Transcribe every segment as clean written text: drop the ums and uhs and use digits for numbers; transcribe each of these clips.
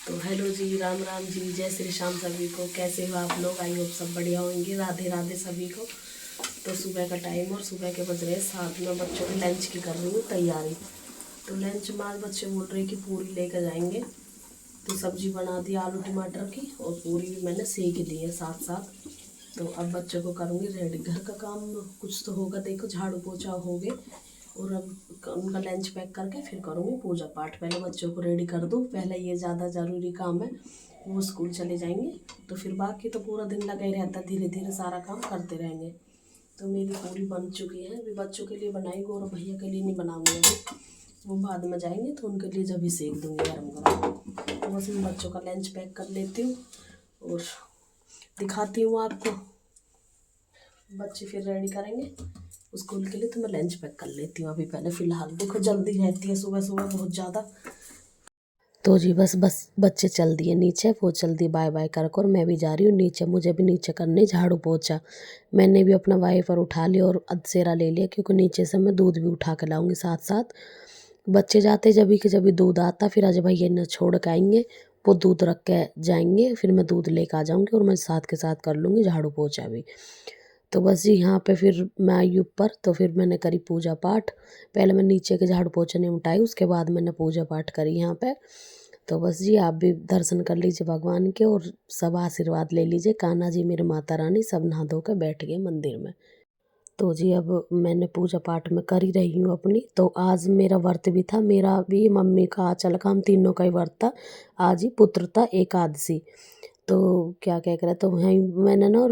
तो हेलो जी, राम राम जी, जय श्री श्याम सभी को। कैसे हो आप लोग? आई होप सब बढ़िया होंगे। राधे राधे सभी को। तो सुबह का टाइम और सुबह के बज रहे 7 में बच्चों के लंच की कर रही हूँ तैयारी। तो लंच में आज बच्चे बोल रहे कि पूरी लेकर जाएंगे, तो सब्जी बना दी आलू टमाटर की और पूरी भी मैंने सेक ली है साथ साथ। तो अब बच्चों को करूँगी रेडी। घर का काम कुछ तो होगा, देखो झाड़ू पोछा हो गए और अब उनका लंच पैक करके फिर करूँगी पूजा पाठ। पहले बच्चों को रेडी कर दूँ, पहले ये ज़्यादा ज़रूरी काम है। वो स्कूल चले जाएंगे तो फिर बाकी तो पूरा दिन लगा ही रहता, धीरे धीरे सारा काम करते रहेंगे। तो मेरी पूरी बन चुकी है। अभी बच्चों के लिए बनाई, गौरव भैया के लिए नहीं बनाऊँगी अभी, वो बाद में जाएंगे तो उनके लिए जब भी सेक दूँगी गरम गरम। तो बस मैं बच्चों का लंच पैक कर लेती हूँ और दिखाती हूँ आपको। बच्चे फिर रेडी करेंगे स्कूल के लिए, तो मैं लंच पैक कर लेती हूँ अभी पहले। फ़िलहाल देखो जल्दी रहती है सुबह सुबह बहुत ज़्यादा। तो जी बस बच्चे चल दिए नीचे, वो चल दी बाय बाय कर कर। मैं भी जा रही हूँ नीचे, मुझे भी नीचे करने झाड़ू पोछा। मैंने भी अपना वाइपर उठा लिया और अधसेरा ले लिया, क्योंकि नीचे से मैं दूध भी उठा के लाऊंगी साथ साथ। बच्चे जाते जब भी दूध आता, फिर आज भैया ने छोड़ के आएंगे, वो दूध रख के जाएंगे, फिर मैं दूध लेकर आ जाऊंगी और मैं साथ के साथ कर लूँगी झाड़ू पोछा भी। तो बस जी यहाँ पे फिर मैं आई ऊपर, तो फिर मैंने करी पूजा पाठ। पहले मैं नीचे के झाड़ू पोछे निपटाई, उसके बाद मैंने पूजा पाठ करी यहाँ पे। तो बस जी आप भी दर्शन कर लीजिए भगवान के और सब आशीर्वाद ले लीजिए। कान्हा जी मेरे माता रानी सब नहा धो के बैठ गए मंदिर में। तो जी अब मैंने पूजा पाठ में कर ही रही हूँ अपनी। तो आज मेरा व्रत भी था, मेरा भी मम्मी का आंचल का, हम तीनों का ही व्रत था। आज ही पुत्रता एकादशी। तो क्या क्या करा, तो वहीं मैंने ना और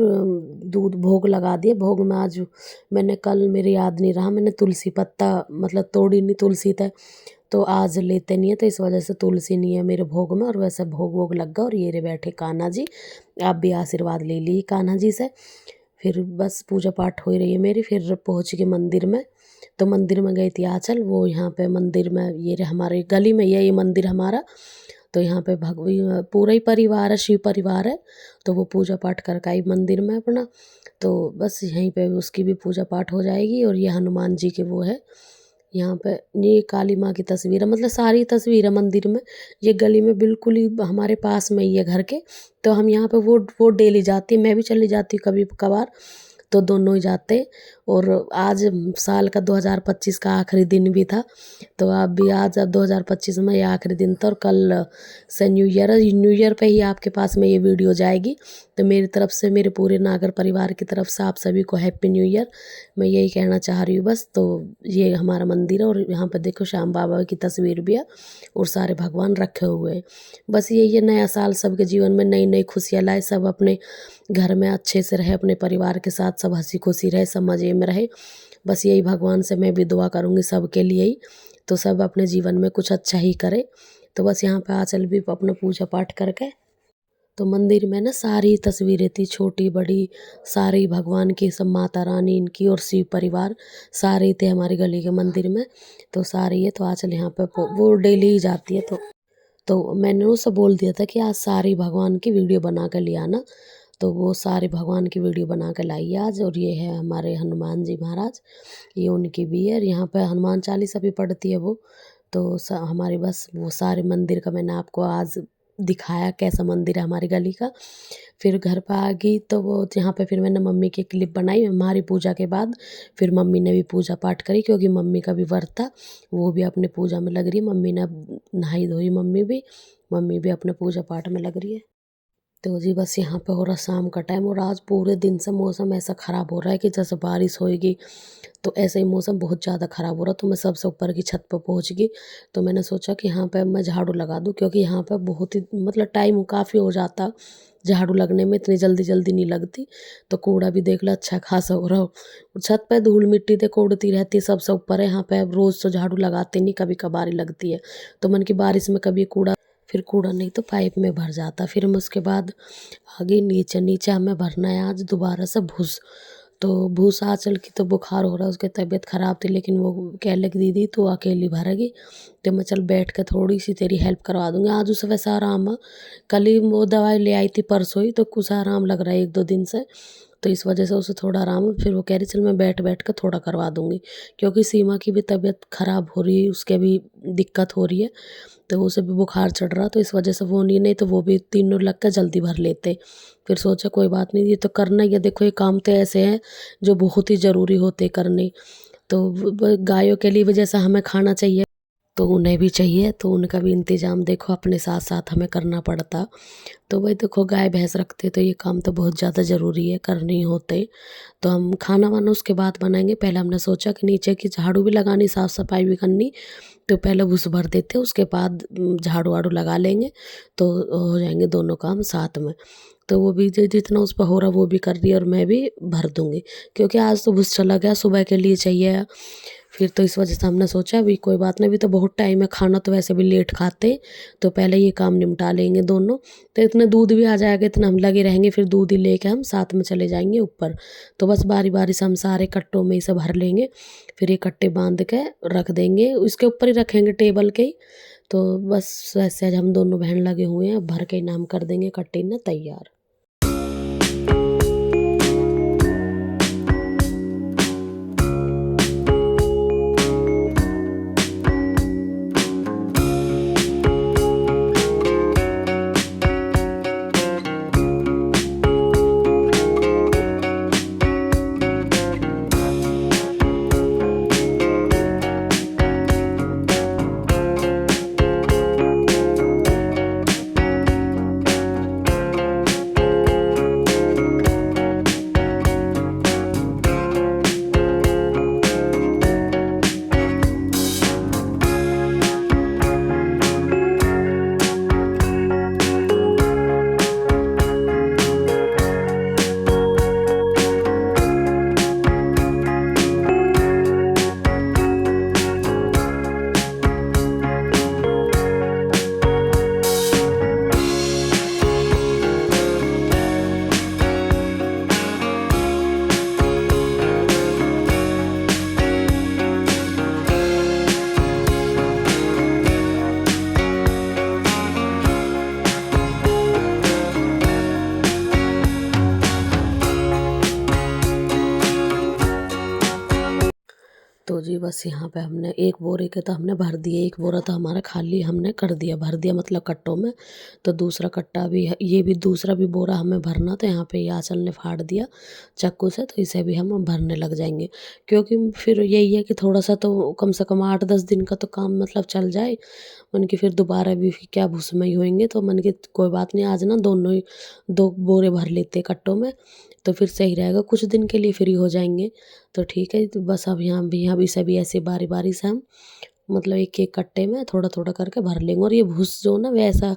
दूध भोग लगा दिया। भोग में आज मैंने, कल मेरे याद नहीं रहा, मैंने तुलसी पत्ता मतलब तोड़ी नहीं, तुलसी थे तो आज लेते नहीं है, तो इस वजह से तुलसी नहीं है मेरे भोग में। और वैसे भोग वोग लग गया और ये रे बैठे कान्हा जी। आप भी आशीर्वाद ले ली कान्हा जी से। फिर बस पूजा पाठ हो रही है मेरी। फिर पहुँच गई मंदिर में। तो मंदिर में गई थी आंचल, वो यहाँ पे मंदिर में, ये हमारे गली में ये मंदिर हमारा। तो यहाँ पे भगवी पूरा ही परिवार है, शिव परिवार है। तो वो पूजा पाठ करके आई मंदिर में अपना। तो बस यहीं पे उसकी भी पूजा पाठ हो जाएगी। और ये हनुमान जी के वो है यहाँ पे, ये काली माँ की तस्वीर है, मतलब सारी तस्वीर है मंदिर में। ये गली में बिल्कुल ही हमारे पास में ही है घर के। तो हम यहाँ पे वो डेली जाती है, मैं भी चली जाती हूँ कभी कभार, तो दोनों ही जाते। और आज साल का 2025 का आखिरी दिन भी था। तो आप भी आज, अब 2025 में ये आखिरी दिन था और कल से न्यू ईयर है। न्यू ईयर पे ही आपके पास में ये वीडियो जाएगी। तो मेरी तरफ से, मेरे पूरे नागर परिवार की तरफ से आप सभी को हैप्पी न्यू ईयर। मैं यही कहना चाह रही हूँ बस। तो ये हमारा मंदिर है और यहाँ पर देखो श्याम बाबा की तस्वीर भी है और सारे भगवान रखे हुए हैं। बस ये नया साल सबके जीवन में नई नई खुशियाँ लाए, सब अपने घर में अच्छे से रहे, अपने परिवार के साथ सब हंसी खुशी रहे, सब मज़े में रहे। बस यही भगवान से मैं भी दुआ करूँगी सबके लिए ही। तो सब अपने जीवन में कुछ अच्छा ही करे। तो बस यहाँ पे आंचल भी अपना पूजा पाठ करके, तो मंदिर में ना सारी तस्वीरें थी, छोटी बड़ी सारी भगवान की, सब माता रानी इनकी और शिव परिवार सारे थे हमारी गली के मंदिर में। तो सारे ये, तो आंचल यहाँ पे वो डेली ही जाती है। तो मैंने उससे बोल दिया था कि आज सारी भगवान की वीडियो बना कर ले आना। तो वो सारे भगवान की वीडियो बना कर लाई है आज। और ये है हमारे हनुमान जी महाराज, ये उनकी भी है। और यहाँ पे हनुमान चालीसा भी पढ़ती है वो। तो हमारी बस वो सारे मंदिर का मैंने आपको आज दिखाया कैसा मंदिर है हमारी गली का। फिर घर पर आ गई तो वो यहाँ पे फिर मैंने मम्मी की क्लिप बनाई हमारी पूजा के बाद। फिर मम्मी ने भी पूजा पाठ करी, क्योंकि मम्मी का भी व्रत था, वो भी अपने पूजा में लग रही है। मम्मी ने अब नहाई धोई, मम्मी भी अपने पूजा पाठ में लग रही है। तो जी बस यहाँ पे हो रहा शाम का टाइम, और आज पूरे दिन से मौसम ऐसा ख़राब हो रहा है कि जैसे बारिश होएगी। तो ऐसे ही मौसम बहुत ज़्यादा ख़राब हो रहा, तो मैं सबसे ऊपर की छत पर पहुँच गई। तो मैंने सोचा कि यहाँ पे मैं झाड़ू लगा दूँ, क्योंकि यहाँ पे बहुत ही मतलब टाइम काफ़ी हो जाता झाड़ू लगने में, इतनी जल्दी जल्दी नहीं लगती। तो कूड़ा भी देख लो अच्छा खासा हो रहा हो, छत पे धूल मिट्टी तो उड़ती रहती है, सबसे ऊपर है यहाँ पे। रोज़ तो झाड़ू लगाते नहीं, कभी कभार ही लगती है। तो मन की बारिश में कभी कूड़ा, फिर कूड़ा नहीं तो पाइप में भर जाता। फिर हम उसके बाद आगे नीचे नीचे हमें भरना है आज दोबारा से भूस। तो भूस आंचल की तो बुखार हो रहा है, उसकी तबीयत ख़राब थी, लेकिन वो कह लगी दीदी तो अकेली भरेगी। तो मैं चल बैठ के थोड़ी सी तेरी हेल्प करवा दूँगी। आज उसे वैसा आराम है, कल ही वो दवाई ले आई थी परसों ही, तो कुछ आराम लग रहा है 1-2 दिन से। तो इस वजह से उसे थोड़ा आराम, फिर वो कह रही चल मैं बैठ बैठ कर थोड़ा करवा दूँगी, क्योंकि सीमा की भी तबीयत ख़राब हो रही है, उसके भी दिक्कत हो रही है, तो उसे भी बुखार चढ़ रहा, तो इस वजह से वो नहीं तो वो भी तीनों लग कर जल्दी भर लेते। फिर सोचा कोई बात नहीं, ये तो करना ही है, देखो ये काम तो ऐसे हैं जो बहुत ही ज़रूरी होते करने। तो गायों के लिए भी जैसा हमें खाना चाहिए तो उन्हें भी चाहिए, तो उनका भी इंतज़ाम देखो अपने साथ-साथ हमें करना पड़ता। तो वही देखो गाय भैंस रखते तो ये काम तो बहुत ज़्यादा ज़रूरी है, करने ही होते। तो हम खाना-वाना उसके बाद बनाएँगे, पहले हमने सोचा कि नीचे की झाड़ू भी लगानी, साफ-सफाई भी करनी, तो पहले भूस भर देते, उसके बाद झाड़ू-वाड़ू लगा लेंगे, तो हो जाएँगे दोनों काम साथ में। तो वो भी जितना उस पे हो रहा वो भी कर रही है और मैं भी भर दूँगी, क्योंकि आज तो भूस चला गया, सुबह के लिए चाहिए। फिर तो इस वजह से हमने सोचा अभी कोई बात नहीं, अभी तो बहुत टाइम है, खाना तो वैसे भी लेट खाते हैं, तो पहले ये काम निपटा लेंगे दोनों। तो इतना दूध भी आ जाएगा, इतना हम लगे रहेंगे, फिर दूध ही लेके हम साथ में चले जाएँगे ऊपर। तो बस बारी-बारी से हम सारे कट्टों में इसे भर लेंगे, फिर ये कट्टे बाँध के रख देंगे, उसके ऊपर ही रखेंगे टेबल के ही। तो बस वैसे आज हम दोनों बहन लगे हुए हैं, अब भर के इन्हें हम कर देंगे कट्टे ना तैयार। तो जी बस यहाँ पे हमने एक बोरे के तो हमने भर दिए, एक बोरा तो हमारा खाली हमने कर दिया, भर दिया मतलब कट्टों में। तो दूसरा कट्टा भी है, ये भी दूसरा भी बोरा हमें भरना, तो यहाँ पे ये आँचल ने फाड़ दिया चाकू से, तो इसे भी हम भरने लग जाएँगे। क्योंकि फिर यही है कि थोड़ा-सा तो कम से कम 8-10 दिन का तो काम मतलब चल जाए। मन की फिर दोबारा भी क्या भूसमई होएँगे, तो मन की कोई बात नहीं, आज ना दोनों ही 2 बोरे भर लेते कट्टों में, तो फिर सही रहेगा, कुछ दिन के लिए फ्री हो जाएँगे। तो ठीक है, तो बस अब यहाँ भी सभी ऐसे बारी-बारी से हम मतलब एक-एक कट्टे में थोड़ा-थोड़ा करके भर लेंगे। और ये भूस जो ना वैसा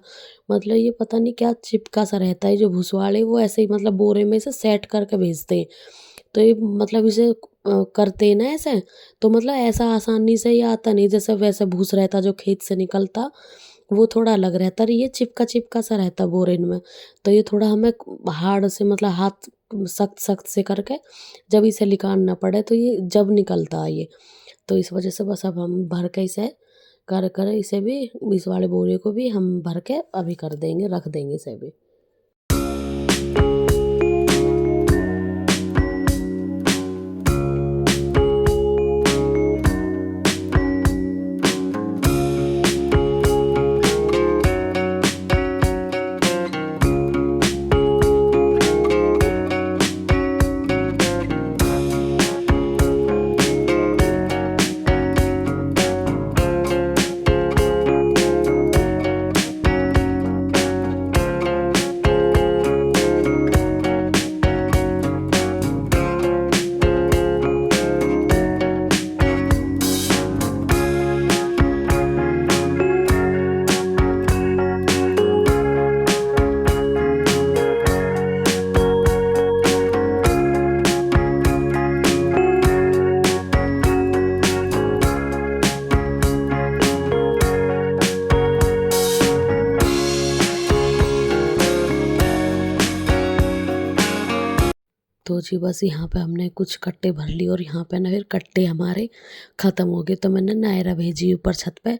मतलब ये पता नहीं क्या चिपका सा रहता है, जो भूस वाले वो ऐसे ही मतलब बोरे में से सेट करके भेजते हैं। तो ये मतलब इसे करते हैं ना ऐसे, तो मतलब ऐसा आसानी से ये आता नहीं, जैसे वैसे भूस रहता जो खेत से निकलता, वो थोड़ा अलग रहता और ये चिपका-चिपका सा रहता बोरे में। तो ये थोड़ा हमें हार्ड से मतलब हाथ सख्त-सख्त से करके जब इसे निकालना पड़े, तो ये जब निकलता है ये। तो इस वजह से बस अब हम भर के इसे कर इसे भी, इस वाले बोरे को भी हम भर के अभी कर देंगे, रख देंगे इसे भी। तो जी बस यहाँ पे हमने कुछ कट्टे भर लिए और यहाँ पे ना फिर कट्टे हमारे ख़त्म हो गए, तो मैंने नायरा भेजी ऊपर छत पे।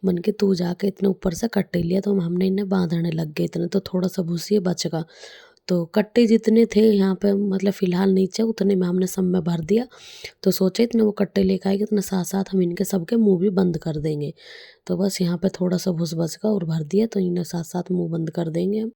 मन के तू जाके इतने ऊपर से कट्टे लिया, तो हमने इन्हें बांधने लग गए इतने, तो थोड़ा सा भूसी बच गया। तो कट्टे जितने थे यहाँ पे मतलब फ़िलहाल नीचे उतने में हमने सब में भर दिया। तो सोचे इतने वो कट्टे लेके आएँगे तो साथ-साथ हम इनके सबके मुँह भी बंद कर देंगे। तो बस यहाँ पे थोड़ा-सा भुस बच का और भर दिया तो इन्हें साथ-साथ मुँह बंद कर देंगे हम।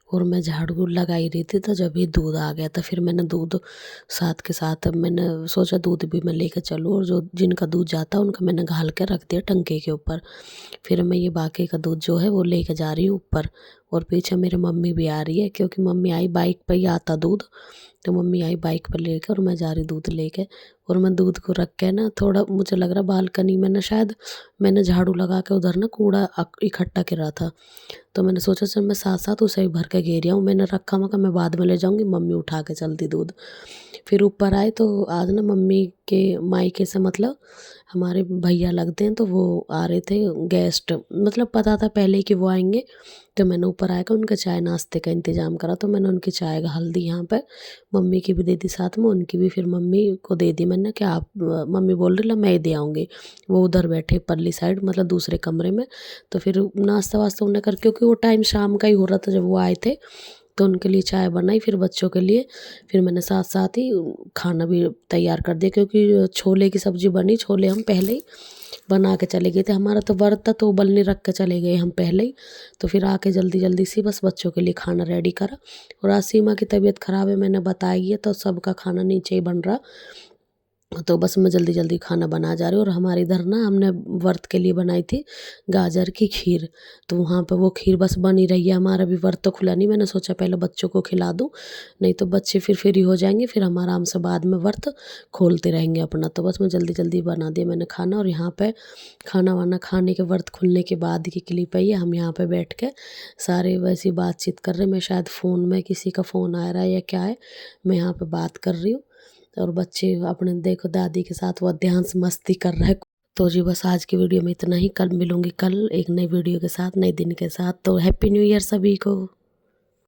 और मैं झाड़ू लगा ही रही थी तो जब ये दूध आ गया तो फिर मैंने दूध साथ के साथ मैंने सोचा दूध भी मैं लेकर चलूँ और जो जिनका दूध जाता है उनका मैंने घाल के रख दिया टंकी के ऊपर। फिर मैं ये बाकी का दूध जो है वो लेके जा रही हूँ ऊपर और पीछे मेरी मम्मी भी आ रही है, क्योंकि मम्मी आई बाइक पर ही आता दूध, तो मम्मी आई बाइक पर लेकर और मैं जा रही दूध लेके। और मैं दूध को रख के ना, थोड़ा मुझे लग रहा बालकनी में ना शायद मैंने झाड़ू लगा के उधर ना कूड़ा इकट्ठा करा था, तो मैंने सोचा चल मैं साथ साथ उसे ही भर के घेर आऊँ। मैंने रखा मगर मैं बाद में ले जाऊँगी, मम्मी उठा के चलती दूध। फिर ऊपर आए तो आज ना मम्मी के मायके से, मतलब हमारे भैया लगते हैं, तो वो आ रहे थे गेस्ट, मतलब पता था पहले ही कि वो आएंगे। तो मैंने ऊपर आकर उनके चाय नाश्ते का इंतज़ाम करा, तो मैंने उनकी चाय घाल दी यहाँ पर, मम्मी की भी दे दी साथ में, उनकी भी फिर मम्मी को दे दी मैंने कि आप, मम्मी बोल रही ला मैं ही दे आऊँगी। वो उधर बैठे परली साइड, मतलब दूसरे कमरे में। तो फिर नाश्ता वास्ता उन्हें कर, क्योंकि वो टाइम शाम का ही हो रहा था जब वो आए थे, तो उनके लिए चाय बनाई, फिर बच्चों के लिए। फिर मैंने साथ साथ ही खाना भी तैयार कर दिया, क्योंकि छोले की सब्ज़ी बनी, छोले हम पहले ही बना के चले गए थे, हमारा तो व्रत था तो उबलने रख के चले गए हम पहले ही। तो फिर आके जल्दी जल्दी सी बस बच्चों के लिए खाना रेडी करा। और आज सीमा की तबीयत ख़राब है, मैंने बताई है, तो सबका खाना नीचे ही बन रहा, तो बस मैं जल्दी जल्दी खाना बना जा रही हूँ। और हमारे इधर ना हमने व्रत के लिए बनाई थी गाजर की खीर, तो वहाँ पे वो खीर बस बनी रही है। हमारा भी व्रत तो खुला नहीं, मैंने सोचा पहले बच्चों को खिला दूँ, नहीं तो बच्चे फिर फ्री हो जाएंगे, फिर हम आराम से बाद में व्रत खोलते रहेंगे अपना। तो बस मैं जल्दी जल्दी बना दिया मैंने खाना। और यहाँ पे खाना वाना खाने के, व्रत खुलने के बाद की क्लिप है ये, हम यहाँ पे बैठ के सारे वैसी बातचीत कर रहे हैं। मैं शायद फ़ोन में किसी का फ़ोन आ रहा है या क्या है, मैं यहाँ पे बात कर रही हूँ। और बच्चे अपने देखो दादी के साथ वो ध्यान से मस्ती कर रहा है। तो जी बस आज की वीडियो में इतना ही, कल मिलूंगी, कल एक नई वीडियो के साथ, नए दिन के साथ। तो हैप्पी न्यू ईयर सभी को।